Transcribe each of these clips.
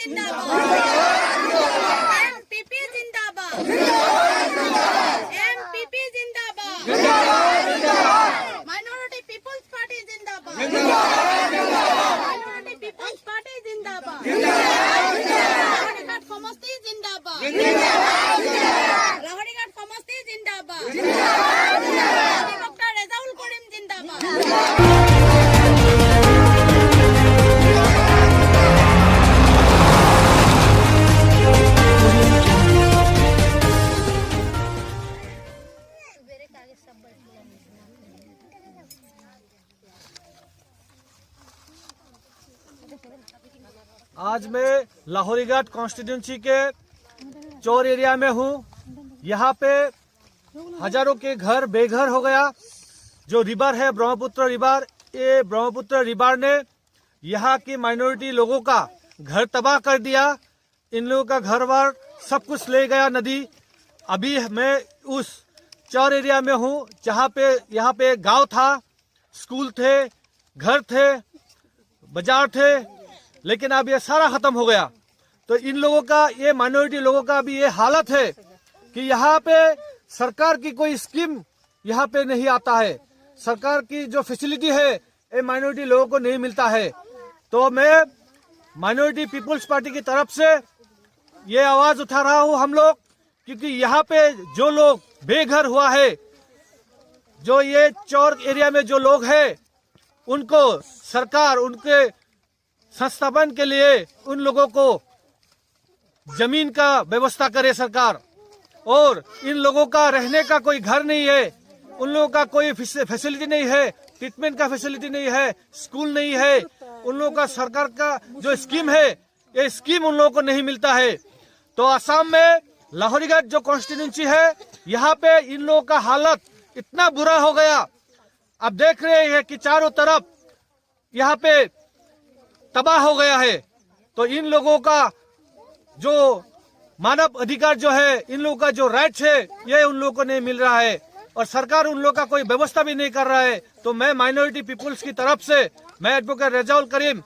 MPP जिंदाबाद, MPP जिंदाबाद, minority peoples party जिंदाबाद, माइनॉरिटी पीपल्स पार्टी जिंदाबाद, लाहौरीघाट समष्टि जिंदाबाद, लाहौरीघाट समष्टि जिंदाबाद, डॉक्टर रेजाउल करीम जिंदाबाद। आज मैं लाहौरीघाट कॉन्स्टिट्यूंसी के चौर एरिया में हूँ। यहाँ पे हजारों के घर बेघर हो गया। जो रिवर है ब्रह्मपुत्र रिवर, ये ब्रह्मपुत्र रिवर ने यहाँ की माइनॉरिटी लोगों का घर तबाह कर दिया। इन लोगों का घर बार सब कुछ ले गया नदी। अभी मैं उस चौर एरिया में हूँ जहाँ पे यहाँ पे गांव था, स्कूल थे, घर थे, बाजार थे, लेकिन अब ये सारा खत्म हो गया। तो इन लोगों का, ये माइनॉरिटी लोगों का अभी ये हालत है कि यहाँ पे सरकार की कोई स्कीम यहाँ पे नहीं आता है। सरकार की जो फैसिलिटी है ये माइनॉरिटी लोगों को नहीं मिलता है। तो मैं माइनॉरिटी पीपुल्स पार्टी की तरफ से ये आवाज उठा रहा हूँ हम लोग, क्योंकि यहाँ पे जो लोग बेघर हुआ है, जो ये चौर एरिया में जो लोग हैं, उनको सरकार उनके संस्थापन के लिए उन लोगों को जमीन का व्यवस्था करे सरकार। और इन लोगों का रहने का कोई घर नहीं है, उन लोगों का कोई फैसिलिटी नहीं है, ट्रीटमेंट का फैसिलिटी नहीं है, स्कूल नहीं है। उन लोगों का सरकार का जो स्कीम है, ये स्कीम उन लोगों को नहीं मिलता है। तो असम में लाहौरीघाट जो कॉन्स्टिट्यूंसी है, यहाँ पे इन लोगों का हालत इतना बुरा हो गया। अब देख रहे हैं कि चारों तरफ यहाँ पे तबाह हो गया है। तो इन लोगों का जो मानव अधिकार जो है, इन लोगों का जो राइट्स है, ये उन लोगों को नहीं मिल रहा है और सरकार उन लोगों का कोई व्यवस्था भी नहीं कर रहा है। तो मैं माइनॉरिटी पीपुल्स की तरफ से, मैं एडवोकेट रेजाउल करीम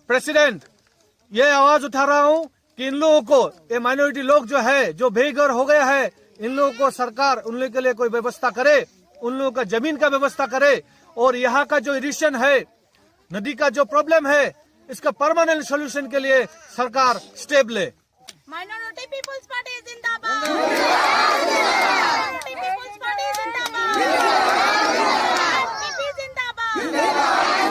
प्रेसिडेंट, ये आवाज उठा रहा हूँ कि इन लोगों को, ये माइनॉरिटी लोग जो है, जो बेघर हो गया है, इन लोगों को सरकार उन लोगों के लिए कोई व्यवस्था करे, उन लोगों का जमीन का व्यवस्था करे। और यहाँ का जो इरिगेशन है, नदी का जो प्रॉब्लम है, इसका परमानेंट सॉल्यूशन के लिए सरकार स्टेप ले। माइनॉरिटी पीपल्स पार्टी जिंदाबाद, माइनॉरिटी पीपल्स पार्टी जिंदाबाद, एमपीपी जिंदाबाद।